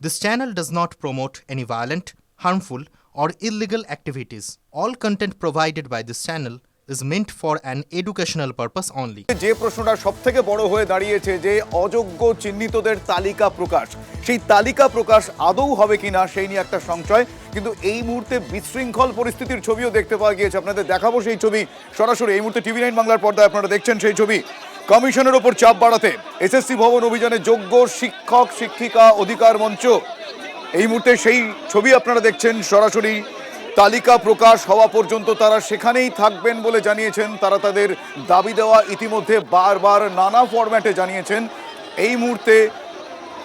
This channel does not promote any violent, harmful, or illegal activities. All content provided by this channel is meant for an educational purpose only. যে প্রশ্নটা সবথেকে বড় হয়ে দাঁড়িয়েছে যে অযোগ্য চিহ্নিতদের তালিকা প্রকাশ, সেই তালিকা প্রকাশ আদৌ হবে কিনা সেই নিয়ে একটা সংশয়। কিন্তু এই মুহূর্তে বিশৃঙ্খল পরিস্থিতির ছবিও দেখতে পাওয়া গিয়েছে। আপনাদের দেখাবো সেই ছবি সরাসরি এই মুহূর্তে TV9 বাংলার পর্দায় আপনারা দেখছেন সেই ছবি। কমিশনের ওপর চাপ বাড়াতে এসএসসি ভবন অভিযানে যোগ্য শিক্ষক শিক্ষিকা অধিকার মঞ্চ, এই মুহূর্তে সেই ছবি আপনারা দেখছেন সরাসরি। তালিকা প্রকাশ হওয়া পর্যন্ত তারা সেখানেই থাকবেন বলে জানিয়েছেন। তারা তাদের দাবি দেওয়া ইতিমধ্যে বারবার নানা ফরম্যাটে জানিয়েছেন। এই মুহূর্তে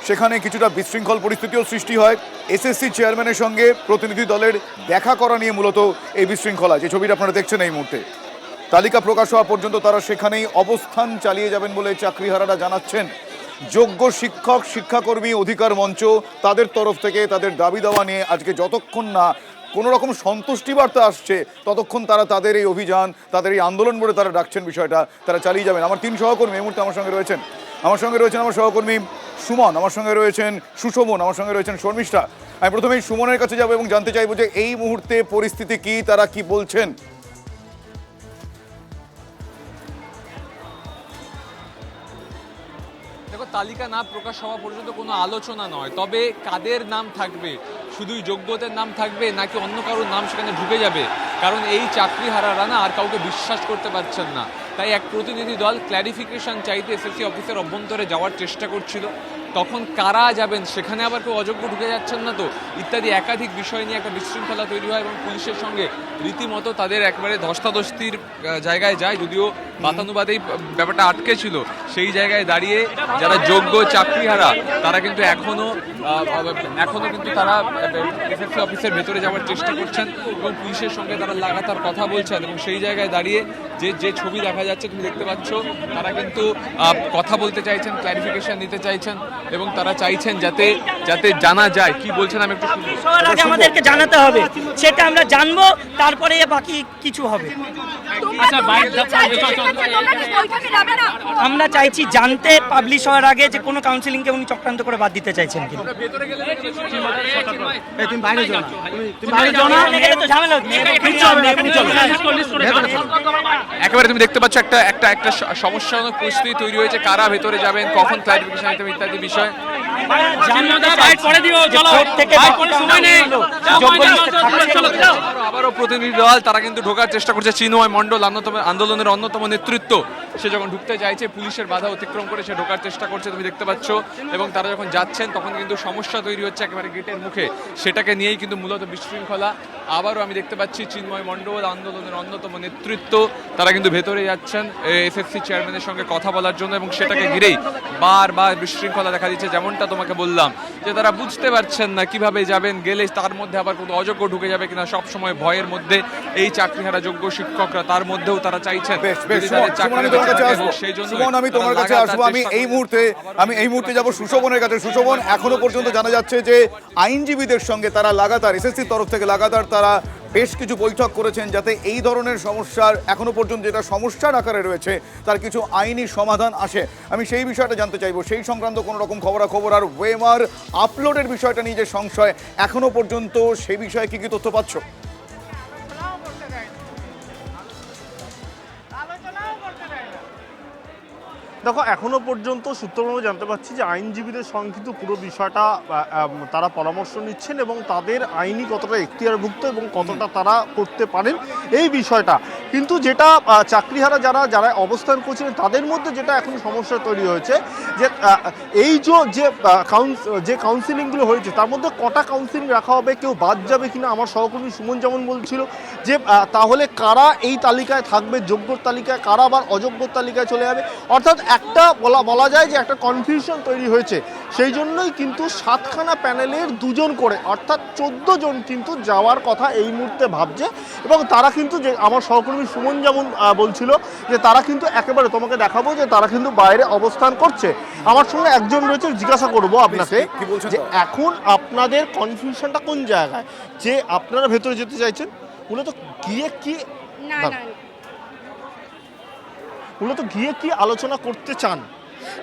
সেখানে কিছুটা বিশৃঙ্খল পরিস্থিতিও সৃষ্টি হয়। এসএসসি চেয়ারম্যানের সঙ্গে প্রতিনিধি দলের দেখা করা নিয়ে মূলত এই বিশৃঙ্খলা, যে ছবিটা আপনারা দেখছেন এই মুহূর্তে। তালিকা প্রকাশ হওয়া পর্যন্ত তারা সেখানেই অবস্থান চালিয়ে যাবেন বলে চাকরিহারারা জানাচ্ছেন। যোগ্য শিক্ষক শিক্ষাকর্মী অধিকার মঞ্চ তাদের তরফ থেকে তাদের দাবি দেওয়া নিয়ে আজকে যতক্ষণ না কোনো রকম সন্তুষ্টি বার্তা আসছে ততক্ষণ তারা তাদের এই অভিযান, তাদের এই আন্দোলন বলে তারা ডাকছেন, বিষয়টা তারা চালিয়ে যাবেন। আমার তিন সহকর্মী এই মুহূর্তে আমার সঙ্গে রয়েছেন আমার সহকর্মী সুমন, আমার সঙ্গে রয়েছেন সুশোভন, আমার সঙ্গে রয়েছেন শর্মিষ্ঠা। আমি প্রথমেই সুমনের কাছে যাবো এবং জানতে চাইবো যে এই মুহূর্তে পরিস্থিতি কি, তারা কি বলছেন। দেখো, তালিকা না প্রকাশ হওয়া পর্যন্ত কোনো আলোচনা নয়, তবে কাদের নাম থাকবে, শুধুই যোগ্যদের নাম থাকবে নাকি অন্য কারোর নাম সেখানে ঢুকে যাবে, কারণ এই চাকরিহারারা না আর কাউকে বিশ্বাস করতে পারছেন না। তাই এক প্রতিনিধি দল ক্ল্যারিফিকেশন চাইতে এসএসসি অফিসের অভ্যন্তরে যাওয়ার চেষ্টা করছিল। তখন কারা যাবেন, সেখানে আবার কেউ অযোগ্য ঢুকে যাচ্ছেন না তো, ইত্যাদি একাধিক বিষয় নিয়ে একটা বিশৃঙ্খলা তৈরি হয় এবং পুলিশের সঙ্গে রীতিমতো তাদের একবারে ধস্তাধস্তির জায়গায় যায়। যদিও বাতানুবাদেই ব্যাপারটা আটকে ছিল, সেই জায়গায় দাঁড়িয়ে যারা যোগ্য চাকরিহারা তারা কিন্তু এখনো কিন্তু তারা এসএসসি অফিসের ভেতরে যাওয়ার চেষ্টা করছেন এবং পুলিশের সঙ্গে তারা লাগাতার কথা বলছেন। এবং সেই জায়গায় দাঁড়িয়ে যে ছবি দেখা যাচ্ছে তুমি দেখতে পাচ্ছ, তারা কিন্তু কথা বলতে চাইছেন, ক্ল্যারিফিকেশন নিতে চাইছেন এবং তারা চাইছেন যাতে জানা যায় কি বলছেন। আমি একটু আমাদেরকে জানাতে হবে, সেটা আমরা জানবো, তারপরে বাকি কিছু হবে। আমরা চাইছি জানতে, পাবলিশ হওয়ার আগে যে কোনো কাউন্সিলিংকে উনি চক্রান্ত করে বাদ দিতে চাইছেন কি। একেবারে তুমি দেখতে পাচ্ছ একটা সমস্যাজনক পরিস্থিতি তৈরি হয়েছে। কারা ভেতরে যাবেন, কখন ক্লারিফিকেশন দিতে ইত্যাদি বিষয় আবারও প্রতিনিধি দল তারা কিন্তু ঢোকার চেষ্টা করছে। চিন্ময় মণ্ডল আন্দোলনের অন্যতম নেতৃত্ব, সে যখন ঢুকতে চাইছে পুলিশের বাধা অতিক্রম করে সে ঢোকার চেষ্টা করছে, তুমি দেখতে পাচ্ছ। এবং তারা যখন যাচ্ছেন তখন কিন্তু সমস্যা তৈরি হচ্ছে একেবারে গেটের মুখে, সেটাকে নিয়েই কিন্তু মূলত বিশৃঙ্খলা। আবারও আমি দেখতে পাচ্ছি চিন্ময় মণ্ডল আন্দোলনের অন্যতম নেতৃত্ব, তারা কিন্তু ভেতরে যাচ্ছেন এসএসসি চেয়ারম্যানের সঙ্গে কথা বলার জন্য এবং সেটাকে ঘিরেই বারবার বিশৃঙ্খলা দেখা দিচ্ছে। যেমনটা তোমাকে বললাম যে তারা বুঝতে পারছেন না কিভাবে যাবেন, গেলে তার মধ্যে আবার কোনো অযোগ্য ঢুকে যাবে কিনা। সবসময় ভয়ের মধ্যে এই চাকরিহারা যোগ্য শিক্ষকরা, তার মধ্যেও তারা চাইছেন সেই জন্য। আমি তোমার কাছে আসবো। আমি এই মুহূর্তে যাবো সুশোভনের কাছে। সুশোভন, এখনো পর্যন্ত জানা যাচ্ছে যে আইনজীবীদের সঙ্গে তারা লাগাতার, এসএসসির তরফ থেকে লাগাতার তারা বেশ কিছু বৈঠক করেছেন যাতে এই ধরনের সমস্যার, এখনো পর্যন্ত যেটা সমস্যার আকারে রয়েছে, তার কিছু আইনি সমাধান আসে। আমি সেই বিষয়টা জানতে চাইবো, সেই সংক্রান্ত কোনো রকম খবরাখবর আর ওয়েমার আপলোডের বিষয়টা নিয়ে যে সংশয়, এখনো পর্যন্ত সেই বিষয়ে কি কি তথ্য পাচ্ছ? দেখো, এখনো পর্যন্ত সূত্রভাবে জানতে পারছি যে আইনজীবীদের সঙ্গে কিন্তু পুরো বিষয়টা তারা পরামর্শ নিচ্ছেন এবং তাদের আইনি কতটা এখতিয়ারভুক্ত এবং কতটা তারা করতে পারেন এই বিষয়টা। কিন্তু যেটা চাকরিহারা যারা অবস্থান করছিলেন তাদের মধ্যে যেটা এখন সমস্যা তৈরি হয়েছে যে এই যে কাউন্সিলিংগুলো হয়েছে তার মধ্যে কটা কাউন্সিলিং রাখা হবে, কেউ বাদ যাবে কিনা। আমার সহকর্মী সুমন যেমন বলছিল যে তাহলে কারা এই তালিকায় থাকবে, যোগ্যর তালিকায়, কারা আবার অযোগ্যর তালিকায় চলে যাবে। অর্থাৎ একটা বলা যায় যে একটা কনফিউশন তৈরি হয়েছে। সেই জন্যই কিন্তু 7খানা প্যানেলের 2 জন করে অর্থাৎ 14 জন কিন্তু যাওয়ার কথা এই মুহূর্তে ভাবছে। এবং তারা কিন্তু, যে আমার সহকর্মী সুমন যেমন বলছিল যে তারা কিন্তু একেবারে, তোমাকে দেখাবো যে তারা কিন্তু বাইরে অবস্থান করছে। আমার সঙ্গে একজন রয়েছে, জিজ্ঞাসা করবো আপনাকে যে এখন আপনাদের কনফিউশনটা কোন জায়গায়, যে আপনারা ভেতরে যেতে চাইছেন, মূলত গিয়ে কি আলোচনা করতে চান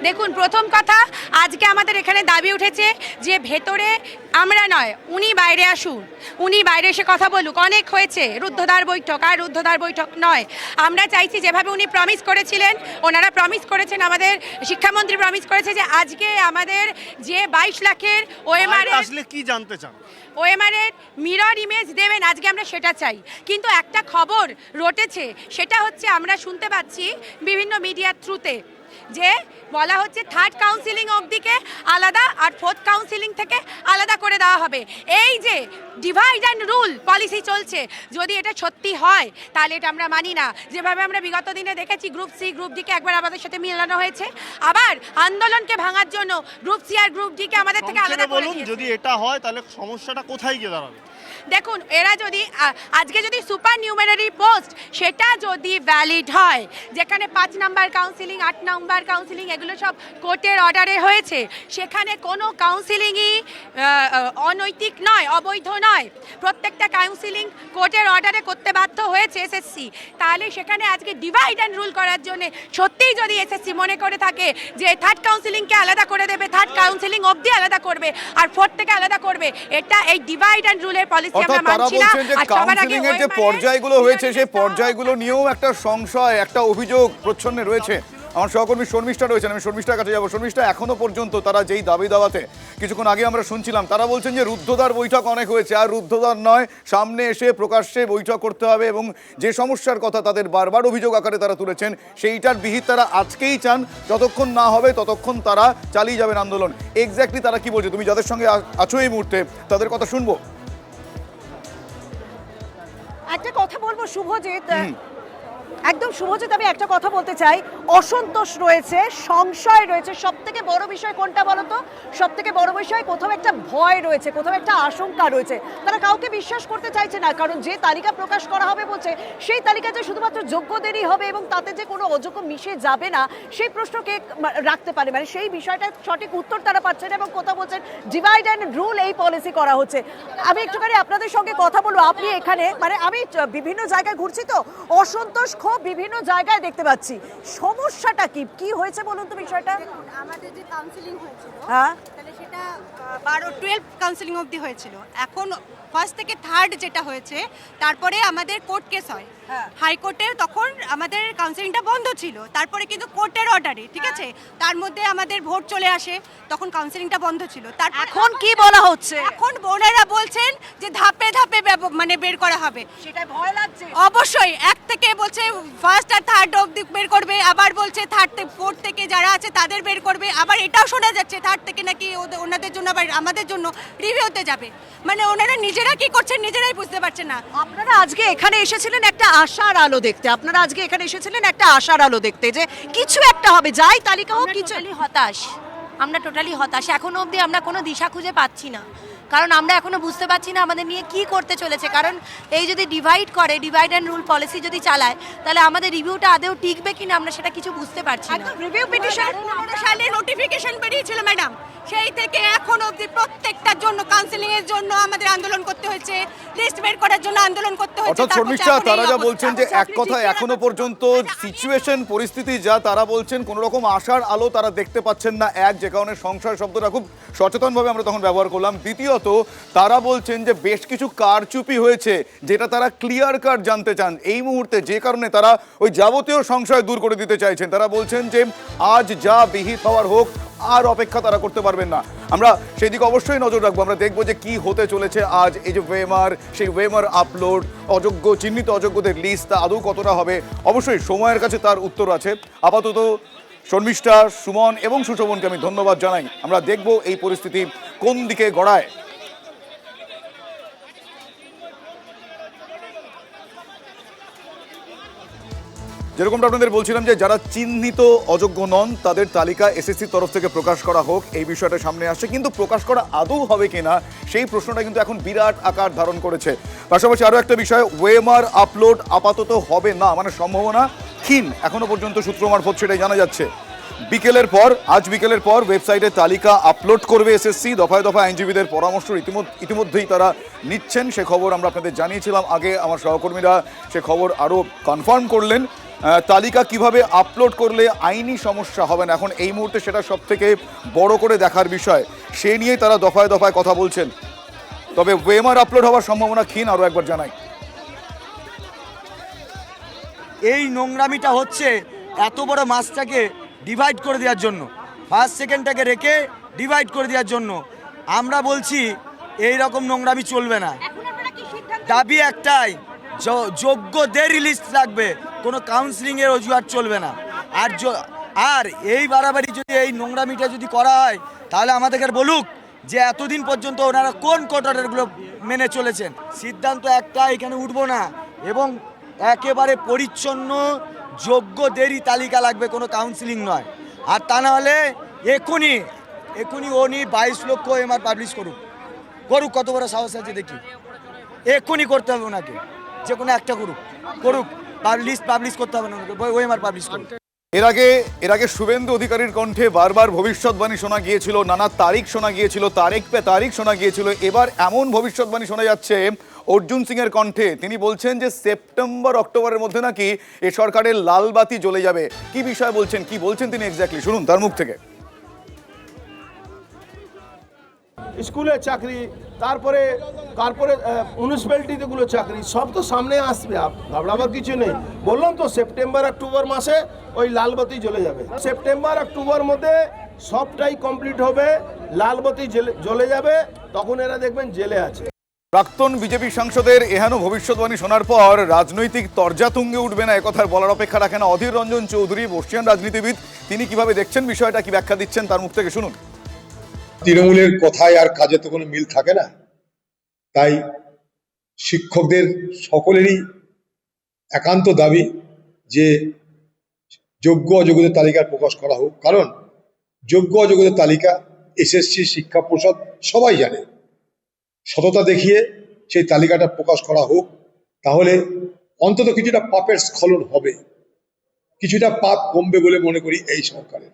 দেখুন, প্রথম কথা, আজকে আমাদের এখানে দাবি উঠেছে যে ভেতরে আমরা নয়, উনি বাইরে আসুন, উনি বাইরে এসে কথা বলুক। অনেক হয়েছে রুদ্ধদ্বার বৈঠক, আর রুদ্ধদ্বার বৈঠক নয়। আমরা চাইছি যেভাবে উনি প্রমিস করেছিলেন, ওনারা প্রমিস করেছেন, আমাদের শিক্ষামন্ত্রী প্রমিস করেছে যে আজকে আমাদের যে 22 লাখের ওএমআর আসলে কি জানতে চান? ওএমআর-এর মিরর ইমেজ দেবেন, আজকে আমরা সেটা চাই। কিন্তু একটা খবর রটেছে, সেটা হচ্ছে আমরা শুনতে পাচ্ছি বিভিন্ন মিডিয়ার থ্রুতে যে বলা হচ্ছে থার্ড কাউন্সিলিং অবধিকে আলাদা আর ফোর্থ কাউন্সিলিং থেকে আলাদা করে দেওয়া হবে। এই যে ডিভাইড অ্যান্ড রুল পলিসি চলছে, যদি এটা সত্যি হয় তাহলে এটা আমরা মানি না। যেভাবে আমরা বিগত দিনে দেখেছি গ্রুপ সি গ্রুপ ডিকে একবার আমাদের সাথে মিলানো হয়েছে, আবার আন্দোলনকে ভাঙার জন্য গ্রুপ সি আর গ্রুপ ডিকে আমাদের থেকে আলাদা করে বলুন, দিয়েছে। যদি এটা হয় তাহলে সমস্যাটা কোথায় গিয়ে দাঁড়াবে? দেখুন, এরা যদি আজকে যদি সুপার নিউমেরারি পোস্ট সেটা যদি ভ্যালিড হয়, যেখানে 5 নাম্বার কাউন্সিলিং 8 নাম্বার কাউন্সিলিং এগুলো সব কোর্টের অর্ডারে হয়েছে, সেখানে কোনো কাউন্সিলিংই অনৈতিক নয়, অবৈধ নয়, প্রত্যেকটা কাউন্সিলিং কোর্টের অর্ডারে করতে বাধ্য হয়েছে এসএসসি। তাহলে সেখানে আজকে ডিভাইড অ্যান্ড রুল করার জন্য সত্যিই যদি এসএসসি মনে করে থাকে যে থার্ড কাউন্সিলিংকে আলাদা করে দেবে, থার্ড কাউন্সিলিং অবধি আলাদা করবে আর ফোর্থ থেকে আলাদা করবে, এটা এই ডিভাইড অ্যান্ড রুলের পলিসি অর্থাৎ তারা বলছেন যে কাউন্সিলিং এর যে পর্যায়গুলো হয়েছে সেই পর্যায়গুলো নিয়েও একটা সংশয়, একটা অভিযোগ প্রচ্ছন্নে রয়েছে। আমার সহকর্মী শর্মিষ্ঠা রয়েছেন, আমি শর্মিষ্ঠার কাছে যাবো। শর্মিষ্ঠা, এখনো পর্যন্ত তারা যেই দাবি দাওয়াতে কিছুক্ষণ আগে আমরা শুনছিলাম, তারা বলছেন যে রুদ্ধদ্বার বৈঠক অনেক হয়েছে, আর রুদ্ধদ্বার নয়, সামনে এসে প্রকাশ্যে বৈঠক করতে হবে, এবং যে সমস্যার কথা তাদের বারবার অভিযোগ আকারে তারা তুলেছেন সেইটার বিহিত তারা আজকেই চান, যতক্ষণ না হবে ততক্ষণ তারা চালিয়ে যাবেন আন্দোলন। এক্স্যাক্টলি তারা কি বলছে? তুমি যাদের সঙ্গে আছো এই মুহূর্তে তাদের কথা শুনবো। একটা কথা বলবো শুভজিৎ, একদম শুভজিৎ, আমি একটা কথা বলতে চাই। অসন্তোষ রয়েছে, সংশয় রয়েছে। সব থেকে বড় বিষয় কোনটা বলতো? সব থেকে বড় বিষয় কোথাও একটা ভয় রয়েছে, কোথাও একটা আশঙ্কা রয়েছে। তারা কাউকে বিশ্বাস করতে চাইছে না, কারণ যে তালিকা প্রকাশ করা হবে বলছে সেই তালিকা যে শুধুমাত্র যোগ্যদেরই হবে এবং তাতে যে কোনো অযোগ্য মিশে যাবে না, সেই প্রশ্নকে রাখতে পারে, মানে সেই বিষয়টা সঠিক উত্তর তারা পাচ্ছেন। এবং কোথাও বলছেন ডিভাইড অ্যান্ড রুল এই পলিসি করা হচ্ছে। আমি একটুখানি আপনাদের সঙ্গে কথা বলবো। আপনি এখানে, মানে আমি বিভিন্ন জায়গায় ঘুরছি তো, অসন্তোষ বিভিন্ন জায়গায় দেখতে পাচ্ছি। সমস্যাটা কি কি হয়েছে বলুন তো বিষয়টা? আমাদের যে কাউন্সিলিং হয়েছিল, হ্যাঁ, তাহলে সেটা 12-12 কাউন্সিলিং অবধি হয়েছিল। এখন ফার্স্ট থেকে থার্ড যেটা হয়েছে, তারপরে আমাদের কোর্ট কেস হয় হাইকোর্টে, তখন আমাদের কাউন্সিলিংটা বন্ধ ছিল। তারপরে কিন্তু কোর্টের অর্ডারে, ঠিক আছে, তার মধ্যে আমাদের ভোট চলে আসে, তখন কাউন্সিলিংটা বন্ধ ছিল। তারপর এখন কি বলা হচ্ছে? এখন বোনেরা বলছেন যে ধাপে ধাপে মানে বের করা হবে। সেটা ভয় লাগছে অবশ্যই, এক থেকে বলছে ফার্স্ট আর থার্ড অবধি বের করবে, আবার বলছে থার্ড থেকে ফোর্থ থেকে যারা আছে তাদের বের করবে, আবার এটাও শোনা যাচ্ছে থার্ড থেকে নাকি ওনাদের জন্য আবার আমাদের জন্য রিভিউতে যাবে। মানে ওনারা নিজেরা কি করছেন নিজেরাই বুঝতে পারছেন না। আপনারা আজকে এখানে এসেছিলেন একটা আশার আলো দেখতে, আপনারা আজকে এখানে এসেছিলেন একটা আশার আলো দেখতে, যে কিছু একটা হবে, যাই তালিকা হোক, কিছু। আমরা টোটালি হতাশ। এখনো অবধি আমরা কোনো দিশা খুঁজে পাচ্ছি না, কারণ আমরা এখনো বুঝতে পারছি না আমাদের নিয়ে কি করতে চলেছে। কারণ এই যদি ডিভাইড অ্যান্ড রুল পলিসি যদি চালায়, তাহলে আমাদের রিভিউটা আদৌ টিকবে কিনা আমরা সেটা কিছু বুঝতে পারছি না। রিভিউ পিটিশন 2015 সালে নোটিফিকেশন বেরিয়েছিল ম্যাডাম, সেই থেকে এখন অবধি প্রত্যেকটার জন্য কাউন্সিলিং এর জন্য আমাদের আন্দোলন করতে হয়েছে, লিস্ট বের করার জন্য আন্দোলন করতে হয়েছে। অর্থাৎ শর্মিষ্ঠা, তারা যা বলছেন যে এক কথায় এখনো পর্যন্ত সিচুয়েশন পরিস্থিতি যা, তারা বলছেন কোনো রকম আশার আলো তারা দেখতে পাচ্ছেন না। এক, যে কারণে সংশয় শব্দটা খুব সচেতনভাবে আমরা তখন ব্যবহার করলাম। দ্বিতীয়ত, তারা বলছেন যে বেশ কিছু কারচুপি হয়েছে যেটা তারা ক্লিয়ার কাট জানতে চান এই মুহূর্তে, যে কারণে তারা ওই যাবতীয় সংশয় দূর করে দিতে চাইছেন। তারা বলছেন যে আজ যা বিহিত হওয়ার হোক, আর অপেক্ষা তারা করতে পারবেন না। আমরা সেই দিকে অবশ্যই নজর রাখবো, আমরা দেখবো যে কি হতে চলেছে আজ। এই যে ওয়েমার, সেই ওয়েমার আপলোড, অযোগ্য চিহ্নিত অযোগ্যদের লিস্ট, তা আদৌ কতটা হবে, অবশ্যই সময়ের কাছে তার উত্তর আছে। আপাতত শর্মিষ্ঠা, সুমন এবং সুশোভনকে আমি ধন্যবাদ জানাই। আমরা দেখব এই পরিস্থিতি কোন দিকে গড়ায়। যেরকমটা আপনাদের বলছিলাম যে যারা চিহ্নিত অযোগ্য নন তাদের তালিকা এসএসসির তরফ থেকে প্রকাশ করা হোক, এই বিষয়টা সামনে আসছে। কিন্তু প্রকাশ করা আদৌ হবে কিনা সেই প্রশ্নটা কিন্তু এখন বিরাট আকার ধারণ করেছে। পাশাপাশি আরও একটা বিষয়, ওয়েমার আপলোড আপাতত হবে না, মানে সম্ভাবনা ক্ষীণ এখনো পর্যন্ত সূত্র মারফত সেটাই জানা যাচ্ছে। আজ বিকেলের পর ওয়েবসাইটে তালিকা আপলোড করবে এসএসসি। দফায় দফায় আইনজীবীদের পরামর্শ ইতিমধ্যেই তারা নিচ্ছেন, সে খবর আমরা আপনাদের জানিয়েছিলাম আগে। আমার সহকর্মীরা সে খবর আরও কনফার্ম করলেন। তালিকা কিভাবে আপলোড করলে আইনি সমস্যা হবে না, এখন এই মুহূর্তে সেটা সব থেকে বড় করে দেখার বিষয়। সে নিয়ে তারা দফায় দফায় কথা বলছেন। তবে ওয়েমার আপলোড হওয়ার সম্ভাবনা ক্ষীণ, আরও একবার জানাই। এই নোংরামিটা হচ্ছে এত বড় মাছটাকে ডিভাইড করে দেওয়ার জন্য, ফার্স্ট সেকেন্ডটাকে রেখে ডিভাইড করে দেওয়ার জন্য। আমরা বলছি এই রকম নোংরামি চলবে না। দাবি একটাই, যোগ্যদের লিস্ট লাগবে, কোনো কাউন্সিলিংয়ের অজুহাত চলবে না। আর এই বাড়াবাড়ি যদি এই নোংরামিটা যদি করা হয় তাহলে আমাদেরকে বলুক যে এতদিন পর্যন্ত ওনারা কোন কোর্ট অর্ডারগুলো মেনে চলেছেন। সিদ্ধান্ত একটা, এখানে উঠবো না এবং একেবারে পরিচ্ছন্ন যোগ্যদেরই তালিকা লাগবে, কোনো কাউন্সিলিং নয়। আর তা না হলে এখনই উনি 22 লক্ষ এমআর পাবলিশ করুক, কত বড় সাহস আছে দেখি। এখনই করতে হবে ওনাকে, যে কোনো একটা করুক, লিস্ট পাবলিশ করতে হবে না ওনাকে, ওএমআর পাবলিশ করুক। এর আগে শুভেন্দু অধিকারীর কণ্ঠে বারবার ভবিষ্যৎবাণী শোনা গিয়েছিল, নানা তারিখ শোনা গিয়েছিল, তারিখ শোনা গিয়েছিল। এবার এমন ভবিষ্যৎবাণী শোনা যাচ্ছে অর্জুন সিং এর কণ্ঠে। তিনি বলছেন যে সেপ্টেম্বর অক্টোবরের মধ্যে নাকি এ সরকারের লাল বাতি জ্বলে যাবে। কি বিষয় বলছেন, কি বলছেন তিনি এক্স্যাক্টলি, শুনুন তার মুখ থেকে। স্কুলের চাকরি, তারপরে কর্পোরেট মিউনিসিপ্যালিটিগুলো চাকরি, সব তো সামনে আসবে, ঘাবড়াবার কিছু নেই। বললাম তো সেপ্টেম্বর অক্টোবর মাসে ওই লালবাতি জ্বলে যাবে। সেপ্টেম্বর অক্টোবর মধ্যে সবটাই কমপ্লিট হবে, লালবাতি জ্বলে যাবে, তখন এরা দেখবেন জেলে আছে। প্রাক্তন বিজেপি সাংসদের এহেন ভবিষ্যৎবাণী শোনার পর রাজনৈতিক তরজা তুঙ্গে উঠবে না একথার বলার অপেক্ষা রাখে না অধীর রঞ্জন চৌধুরী, বর্ষিয়ান রাজনীতিবিদ। তিনি কিভাবে দেখছেন বিষয়টা, কি ব্যাখ্যা দিচ্ছেন তার মুখ থেকে শুনুন। তৃণমূলের কথায় আর কাজে তো কোনো মিল থাকে না, তাই শিক্ষকদের সকলেরই একান্ত দাবি যে যোগ্য অযোগ্যদের তালিকা প্রকাশ করা হোক। কারণ যোগ্য অযোগ্যদের তালিকা এসএসসি, শিক্ষা পর্ষদ সবাই জানে। সততা দেখিয়ে সেই তালিকাটা প্রকাশ করা হোক, তাহলে অন্তত কিছুটা পাপের স্খলন হবে, কিছুটা পাপ কমবে বলে মনে করি এই সরকারের।